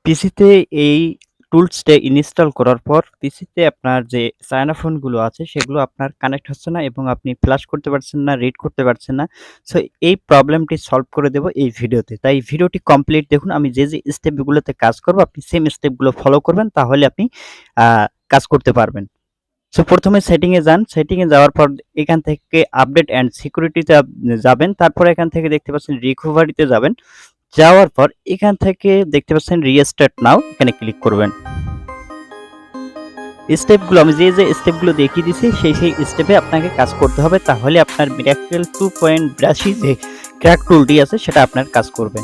পিসিতে এই টুলসটা ইনস্টল করার পর পিসিতে আপনার যে চায়না ফোনগুলো আছে সেগুলো আপনার কানেক্ট হচ্ছে না এবং আপনি ফ্ল্যাশ করতে পারছেন না, রিড করতে পারছেন না। সো এই প্রবলেমটি সলভ করে দেব এই ভিডিওতে। তাই ভিডিওটি কমপ্লিট দেখুন। আমি যে স্টেপগুলোতে কাজ করব আপনি সেম স্টেপগুলো ফলো করবেন, তাহলে আপনি আ কাজ করতে পারবেন। সো ১ম এ সেটিং এ যান। সেটিং এ যাওয়ার পর এখান থেকে আপডেট অ্যান্ড সিকিউরিটিতে যাবেন। তারপরে এখান থেকে দেখতে পাচ্ছেন রিকভারিতে যাবেন। যাওয়ার পর এখান থেকে দেখতে পাচ্ছেন রিস্টার্ট নাও, এখানে ক্লিক করবেন। স্টেপগুলো আমি যে স্টেপগুলো দেখিয়ে দিছি সেই স্টেপে আপনাকে কাজ করতে হবে, তাহলে আপনার মিরাকেল 2.82 যে ক্র্যাক টুলটি আছে সেটা আপনার কাজ করবে।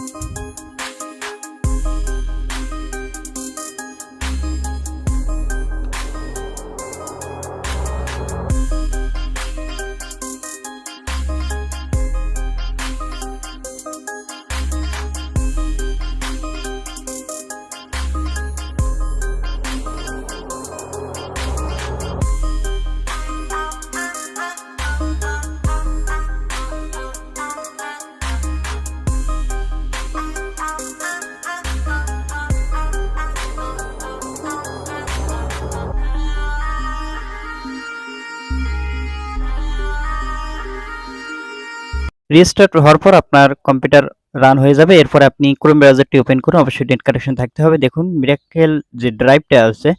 রিস্টার্ট হওয়ার পর আপনার কম্পিউটার রান হয়ে যাবে। এরপরে আপনি ক্রোম ব্রাউজারটি ওপেন করুন। অবশ্যই নেট কানেকশন থাকতে হবে। দেখুন মিরাকেল যে ড্রাইভটা আছে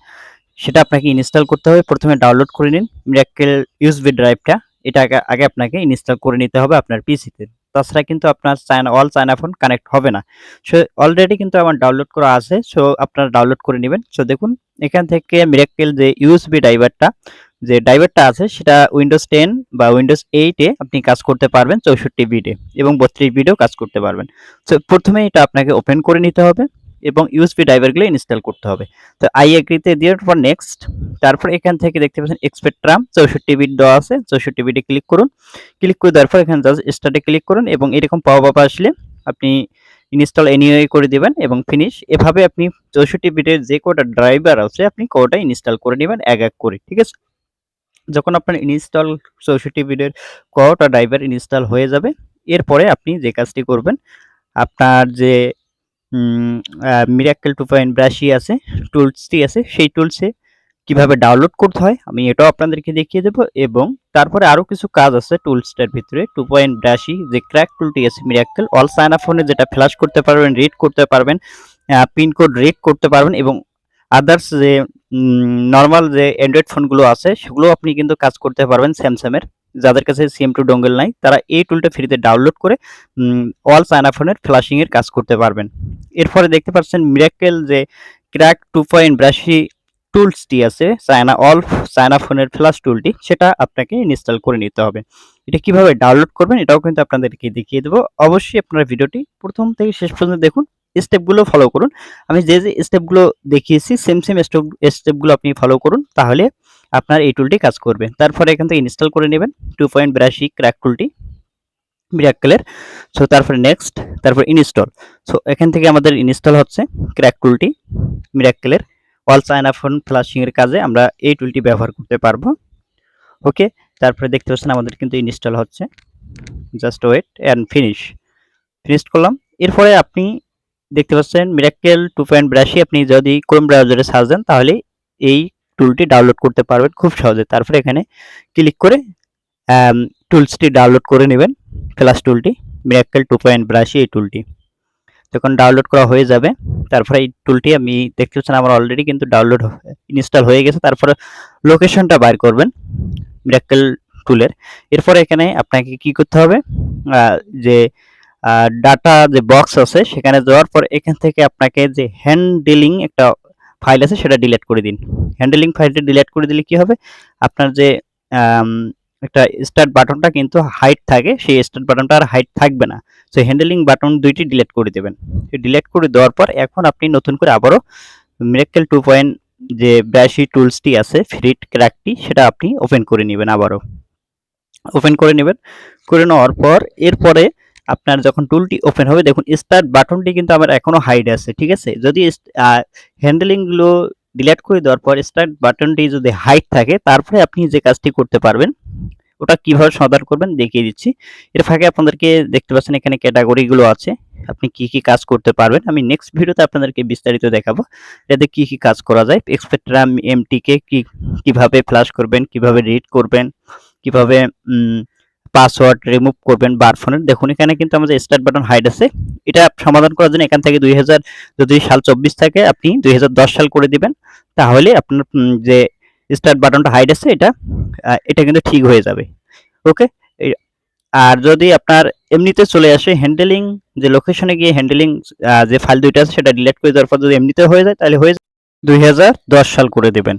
সেটা আপনাকে ইনস্টল করতে হবে। প্রথমে ডাউনলোড করে নিন মিরাকেল ইউএসবি ড্রাইভটা। এটা আগে আপনাকে ইনস্টল করে নিতে হবে আপনার পিসিতে। তাছাড়া কিন্তু আপনার চায়না ফোন কানেক্ট হবে না। সো অলরেডি কিন্তু আমার ডাউনলোড করা আছে। সো আপনারা ডাউনলোড করে নেবেন। সো দেখুন এখান থেকে মিরাকেল যে ইউএসবি ড্রাইভারটা আছে সেটা উইন্ডোজ 10 বা উইন্ডোজ 8 এ আপনি কাজ করতে পারবেন 64 বিটে এবং 32 বিটেও কাজ করতে পারবেন। সো প্রথমে এটা আপনাকে ওপেন করে নিতে হবে এবং ইউএসবি ড্রাইভারগুলো ইনস্টল করতে হবে। তো আই এগ্রিতে দেওয়ার পর নেক্সট, তারপর এখান থেকে দেখতে পাচ্ছেন স্পেকট্রাম 64 বিট দেওয়া আছে, 64 বিটে ক্লিক করুন। ক্লিক করে দেওয়ার পর এখানে জাস্ট স্টার্টে ক্লিক করুন এবং এরকম পপ আপ আসলে আপনি ইনস্টল এনিওয়ে করে দিবেন এবং ফিনিশ। এভাবে আপনি 64 বিটের যে কটা ড্রাইভার আছে আপনি কটা ইনস্টল করে নেবেন এক করে, ঠিক আছে? যখন আপনার ইনস্টল 64 বিটের কটা ড্রাইভার ইনস্টল হয়ে যাবে, এরপরে আপনি যে কাজটি করবেন, আপনার যে মিরাকেল 2.82 আছে টুলসটি আছে সেই টুলসে কিভাবে ডাউনলোড করতে হয় আমি এটাও আপনাদেরকে দেখিয়ে দেব এবং তারপরে আরো কিছু কাজ আছে টুলসটার ভিতরে 2.82 যে ক্র্যাক টুলটি আছে মিরাকেল অল চায়না ফোনে যেটা ফ্ল্যাশ করতে পারবেন, রিড করতে পারবেন, পিন কোড রিড করতে পারবেন এবং আদার্স যে নরমাল যে অ্যান্ড্রয়েড ফোনগুলো আছে সেগুলো আপনি কিন্তু কাজ করতে পারবেন। স্যামসাংয়ের যাদের কাছে CM2 ডোঙ্গেল নাই তারা এই টুলটা ফ্রিতে ডাউনলোড করে অল চায়না ফোনের ফ্ল্যাশিং এর কাজ করতে পারবেন। এরপরে দেখতে পাচ্ছেন মিরাকেল যে ক্র্যাক 2.82 টুলসটি আছে অল চায়না ফোনের ফ্ল্যাশ টুলটি, সেটা আপনাকে ইনস্টল করে নিতে হবে। এটা কিভাবে ডাউনলোড করবেন এটাও কিন্তু আপনাদেরকে দেখিয়ে দেবো। অবশ্যই আপনারা ভিডিওটি প্রথম থেকে শেষ পর্যন্ত দেখুন, স্টেপগুলো ফলো করুন। আমি যে স্টেপগুলো দেখিয়েছি সেম স্টেপগুলো আপনি ফলো করুন, তাহলে আপনার এই টুলটি কাজ করবে। তারপরে এখান থেকে ইনস্টল করে নেবেন 2.82 ক্র্যাক টুলটি মিরাকেলের। সো তারপরে নেক্সট, তারপর ইনস্টল। সো এখান থেকে আমাদের ইনস্টল হচ্ছে ক্র্যাক টুলটি মিরাকেলের অল চায়না ফোন ফ্ল্যাশিং এর কাজে আমরা এই টুলটি ব্যবহার করতে পারবো। ওকে, তারপরে দেখতে পাচ্ছেন আমাদের কিন্তু ইনস্টল হচ্ছে। জাস্ট ওয়েট অ্যান্ড ফিনিশ করলাম। এরপরে আপনি দেখতে পাচ্ছেন মিরাকেল 2.82 আপনি যদি ক্রোম ব্রাউজারে সার্চ দেন তাহলে এই টুলটি ডাউনলোড করতে পারবেন খুব সহজে। তারপরে এখানে ক্লিক করে টুলসটি ডাউনলোড করে নেবেন, ফ্ল্যাশ টুলটি মিরাকেল 2.82 এই টুলটি যখন ডাউনলোড করা হয়ে যাবে তারপরে এই টুলটি আমি দেখতে পাচ্ছেন আমার অলরেডি কিন্তু ডাউনলোড ইনস্টল হয়ে গেছে। তারপরে লোকেশনটা বাইর করবেন মিরাকেল টুলের। এরপরে এখানে আপনাকে কি করতে হবে, যে ডাটা যে বক্স আছে সেখানে যাওয়ার পর এখান থেকে আপনাকে যে হ্যান্ডলিং একটা ফাইল আছে সেটা ডিলিট করে দিন। হ্যান্ডলিং ফাইলটা ডিলিট করে দিলে কি হবে, আপনার যে একটা স্টার্ট বাটনটা কিন্তু হাইড থাকে, সেই স্টার্ট বাটনটা আর হাইড থাকবে না। সো হ্যান্ডলিং বাটন দুইটি ডিলিট করে দেবেন। ডিলিট করে দেওয়ার পর এখন আপনি নতুন করে আবারও মিরাকেল 2.82 টুলসটি আছে ফ্রি ক্র্যাকটি সেটা আপনি ওপেন করে নেবেন, আবারও ওপেন করে নেবেন। করে নেওয়ার পর এরপরে আপনার যখন টুলটি ওপেন হবে দেখুন স্টার্ট বাটনটি কিন্তু আমার এখনো হাইড আছে, ঠিক আছে? যদি হ্যান্ডলিংগুলো ডিলিট করে দেওয়ার পর স্টার্ট বাটনটি যদি হাইড থাকে তারপরে আপনি যে কাজটি করতে পারবেন ওটা কিভাবে সমাধান করবেন দেখিয়ে দিচ্ছি। এর ফাঁকে আপনাদেরকে দেখতে পাচ্ছেন এখানে ক্যাটাগরিগুলো আছে, আপনি কি কি কাজ করতে পারবেন আমি নেক্সট ভিডিওতে আপনাদেরকে বিস্তারিত দেখাবো এতে কি কি কাজ করা যায়। স্পেকট্রাম এমটিকে কিভাবে ফ্লাশ করবেন, কিভাবে রিড করবেন, কিভাবে পাসওয়ার্ড রিমুভ করবেন বারফোনের। দেখুন এখানে কিন্তু আমাদের স্টার্ট বাটন হাইড আছে, এটা সমাধান করার জন্য এখান থেকে 2000 যদি সাল 24 থাকে আপনি 2010 সাল করে দিবেন, তাহলে আপনার যে স্টার্ট বাটনটা হাইড আছে এটা কিন্তু ঠিক হয়ে যাবে। ওকে। আর যদি আপনার এমনিতে চলে আসে হ্যান্ডেলিং, যে লোকেশনে গিয়ে হ্যান্ডেলিং যে ফাইল দুইটা আছে সেটা ডিলিট করে দেওয়ার পর যদি এমনিতে হয়ে যায় তাহলে হয়ে যায় 2010 সাল করে দেবেন।